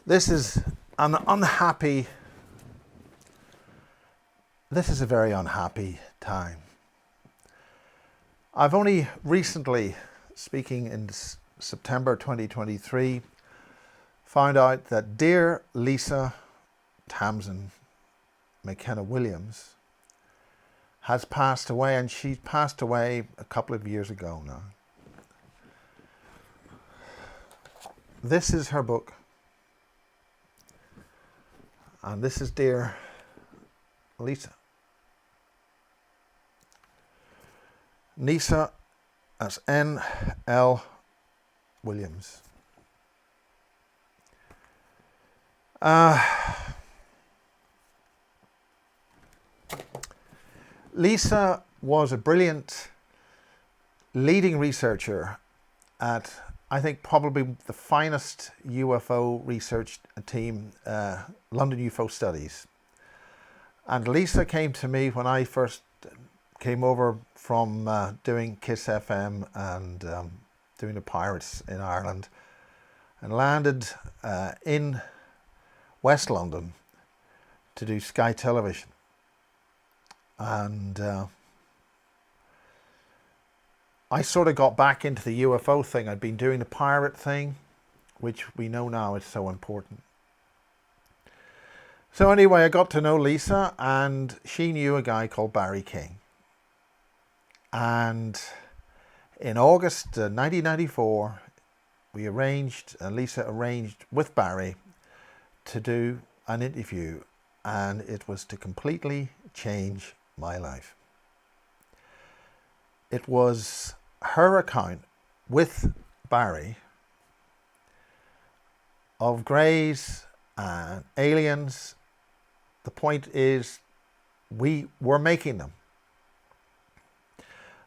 This is an unhappy, this is a very unhappy time. I've only recently, speaking in September 2023, found out that dear Lisa Tamsin McKenna Williams has passed away, and she passed away a couple of years ago now. This is her book, and this is dear Lisa. Nisa, as N.L. Williams. Lisa was a brilliant leading researcher at, I think, probably the finest UFO research team, London UFO Studies. And Lisa came to me when I first came over from doing KISS FM and doing the Pirates in Ireland, and landed in West London to do Sky Television. And I sort of got back into the UFO thing. I'd been doing the pirate thing, which we know now is so important. So anyway, I got to know Lisa, and she knew a guy called Barry King. And in August 1994, Lisa arranged with Barry to do an interview, and it was to completely change my life. It was her account with Barry of greys and aliens. The point is, we were making them.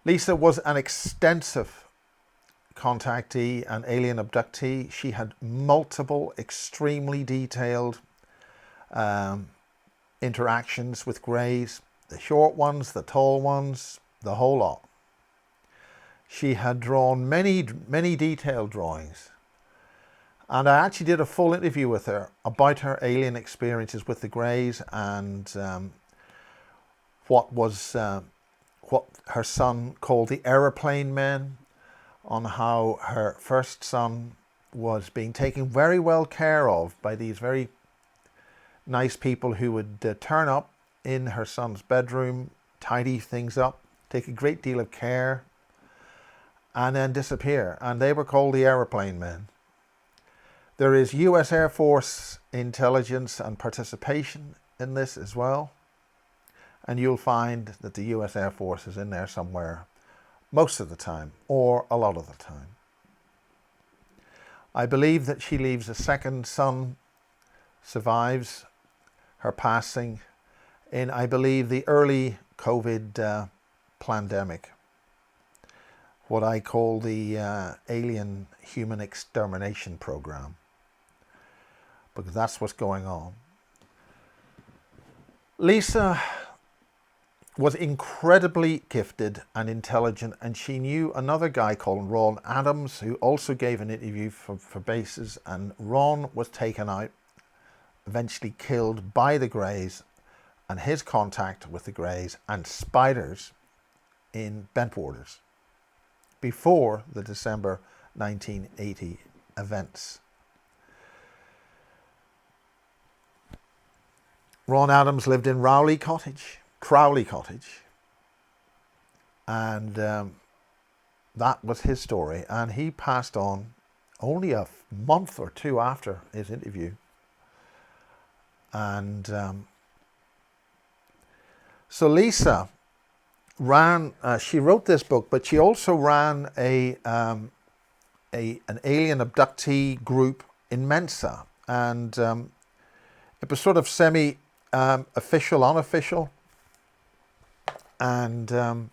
Lisa was an extensive contactee and alien abductee. She had multiple extremely detailed interactions with greys, the short ones, the tall ones, the whole lot. She had drawn many detailed drawings. And I actually did a full interview with her about her alien experiences with the greys, and what her son called the aeroplane men, on how her first son was being taken very well care of by these very nice people who would turn up in her son's bedroom, tidy things up, take a great deal of care, and then disappear. And they were called the aeroplane men. There is US Air Force intelligence and participation in this as well. And you'll find that the US Air Force is in there somewhere most of the time, or a lot of the time. I believe that she leaves a second son, survives her passing in, I believe, the early COVID pandemic. What I call the alien human extermination program, because that's what's going on. Lisa was incredibly gifted and intelligent, and she knew another guy called Ron Adams, who also gave an interview for Bases, and Ron was taken out, eventually killed by the greys, and his contact with the greys and spiders in Bentwaters before the December 1980 events. Ron Adams lived in Crowley Cottage, and that was his story, and he passed on only a month or two after his interview. And so Lisa she wrote this book, but she also ran an alien abductee group in Mensa, and it was sort of semi-official, unofficial, and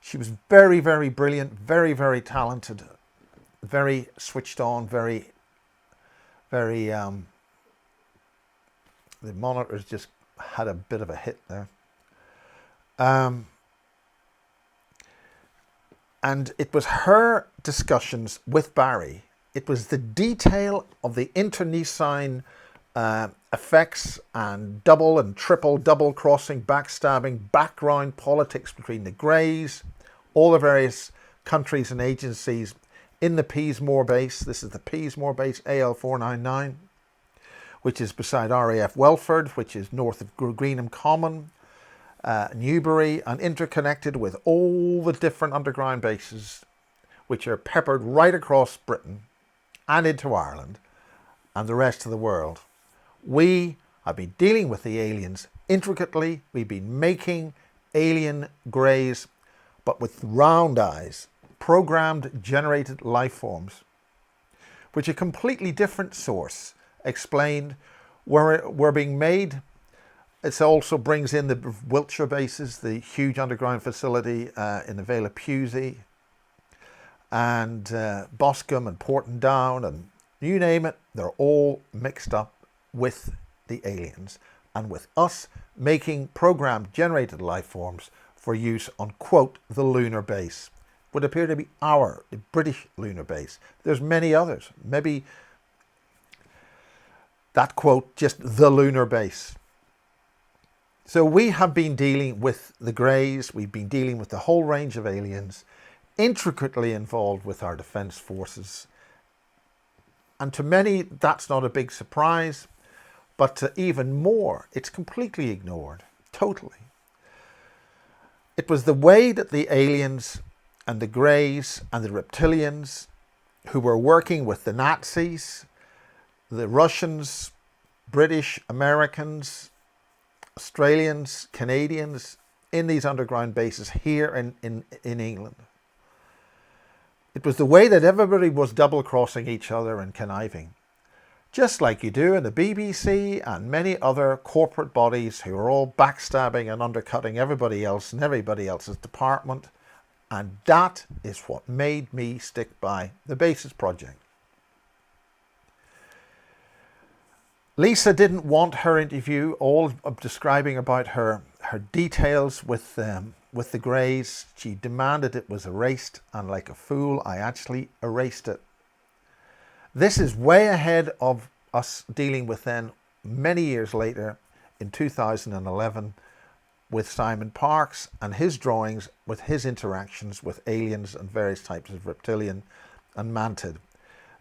she was very, very brilliant, very, very talented, very switched on, very, very. The Monarch just had a bit of a hit there. And it was her discussions with Barry It was the detail of the internecine effects and double and triple double crossing, backstabbing, background politics between the Greys, all the various countries and agencies in the Peasmore base. This is the Peasmore base, AL499, which is beside RAF Welford, which is north of Greenham Common, Newbury, and interconnected with all the different underground bases which are peppered right across Britain and into Ireland and the rest of the world. We have been dealing with the aliens intricately. We've been making alien greys, but with round eyes, programmed generated life forms, which a completely different source explained were being made. It also brings in the Wiltshire bases, the huge underground facility in the Vale of Pewsey, and Boscombe and Portendown, and you name it, they're all mixed up with the aliens and with us making programmed generated life forms for use on, quote, the lunar base. Would appear to be the British lunar base. There's many others. Maybe that quote, just the lunar base. So we have been dealing with the Greys. We've been dealing with the whole range of aliens, intricately involved with our defence forces. And to many, that's not a big surprise. But to even more, it's completely ignored. Totally. It was the way that the aliens and the Greys and the Reptilians, who were working with the Nazis, the Russians, British, Americans, Australians, Canadians, in these underground bases here in England. It was the way that everybody was double-crossing each other and conniving, just like you do in the BBC and many other corporate bodies who are all backstabbing and undercutting everybody else and everybody else's department. And that is what made me stick by the Bases Project. Lisa didn't want her interview all of describing about her details with the Greys. She demanded it was erased, and like a fool, I actually erased it. This is way ahead of us dealing with then, many years later, in 2011, with Simon Parkes and his drawings with his interactions with aliens and various types of reptilian and mantid.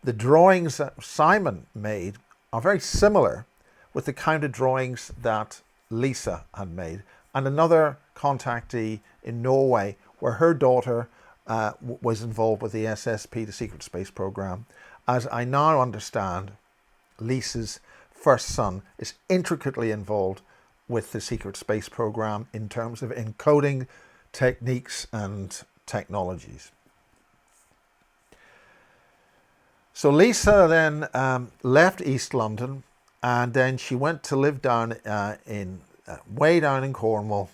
The drawings that Simon made are very similar with the kind of drawings that Lisa had made, and another contactee in Norway where her daughter was involved with the SSP, the Secret Space Program. As I now understand, Lisa's first son is intricately involved with the Secret Space Program in terms of encoding techniques and technologies. So Lisa then left East London, and then she went to live down way down in Cornwall,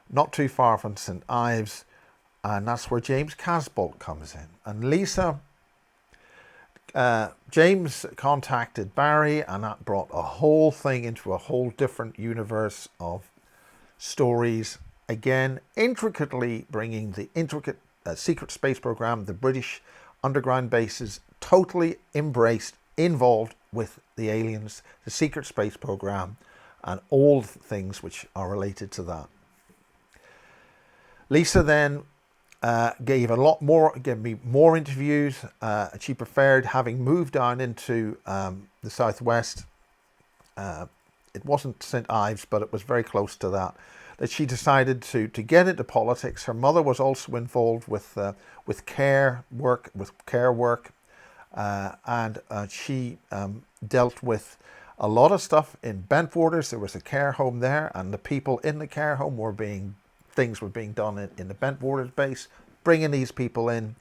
not too far from St Ives, and that's where James Casbolt comes in. And Lisa, James contacted Barry, and that brought a whole thing into a whole different universe of stories. Again, intricately bringing the intricate Secret Space Program, the British underground bases, totally embraced, involved with the aliens, the Secret Space Program, and all the things which are related to that. Lisa then gave me more interviews. She preferred, having moved down into the southwest, it wasn't St Ives, but it was very close to that she decided to get into politics. Her mother was also involved with care work, and she dealt with a lot of stuff in Bentwaters. There was a care home there, and the people in the care home things were being done in the Bentwaters base, bringing these people in,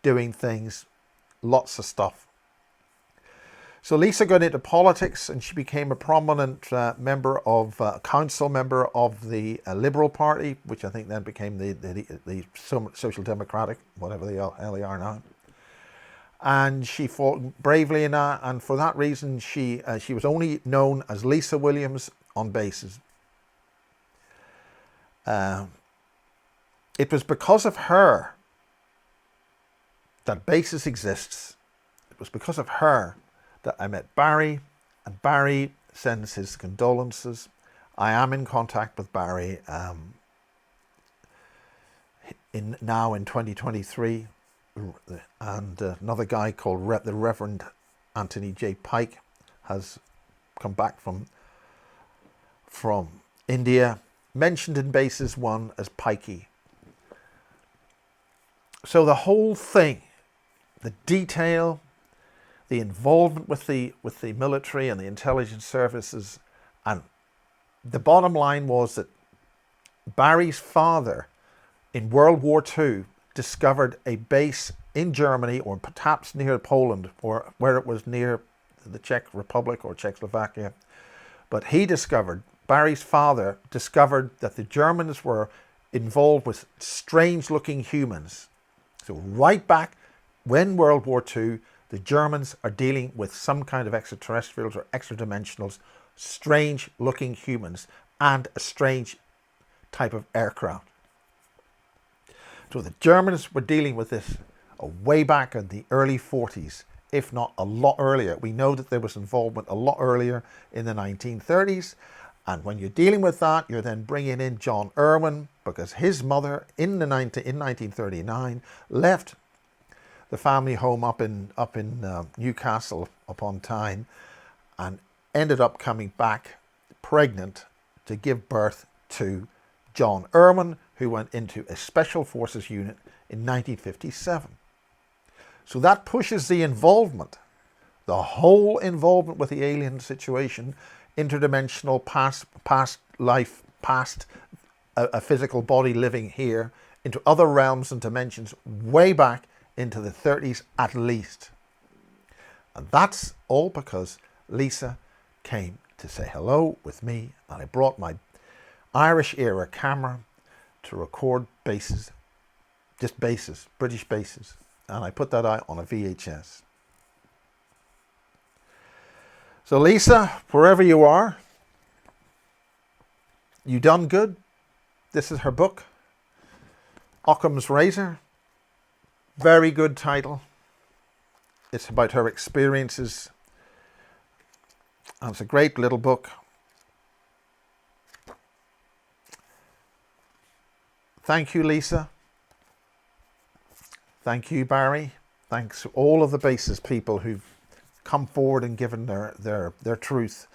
doing things, lots of stuff. So Lisa got into politics, and she became a prominent council member of the Liberal Party, which I think then became the Social Democratic, whatever the hell they are now. And she fought bravely in that, and for that reason she was only known as Lisa Williams on bases. It was because of her that Bases exists it was because of her that I met Barry, and Barry sends his condolences. I am in contact with Barry now in 2023, and another guy called the Reverend Anthony J. Pike has come back from India, mentioned in Basis 1 as Pikey. So the whole thing, the detail, the involvement with the military and the intelligence services, and the bottom line was that Barry's father in World War II discovered a base in Germany, or perhaps near Poland, or where it was near the Czech Republic or Czechoslovakia. But Barry's father discovered that the Germans were involved with strange-looking humans. So right back when World War II, the Germans are dealing with some kind of extraterrestrials or extra-dimensionals, strange-looking humans, and a strange type of aircraft. So the Germans were dealing with this way back in the early 40s, if not a lot earlier. We know that there was involvement a lot earlier in the 1930s. And when you're dealing with that, you're then bringing in John Irwin, because his mother in 1939 left the family home up in Newcastle upon Tyne, and ended up coming back pregnant to give birth to John Irwin, who went into a Special Forces unit in 1957. So that pushes the involvement, the whole involvement with the alien situation, interdimensional, past life, past a physical body living here, into other realms and dimensions, way back into the 30s at least. And that's all because Lisa came to say hello with me, and I brought my Irish era camera to record bases, just bases, British bases, and I put that out on a VHS. So Lisa, wherever you are, you done good. This is her book, Occam's Razor. Very good title. It's about her experiences, and it's a great little book. Thank you, Lisa. Thank you, Barry. Thanks to all of the basis people who've come forward and given their truth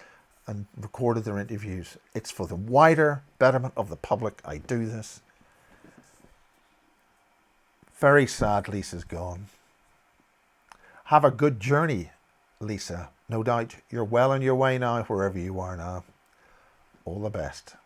and recorded their interviews. It's for the wider betterment of the public I do this. Very sad Lisa's gone. Have a good journey, Lisa. No doubt you're well on your way now, wherever you are now. All the best.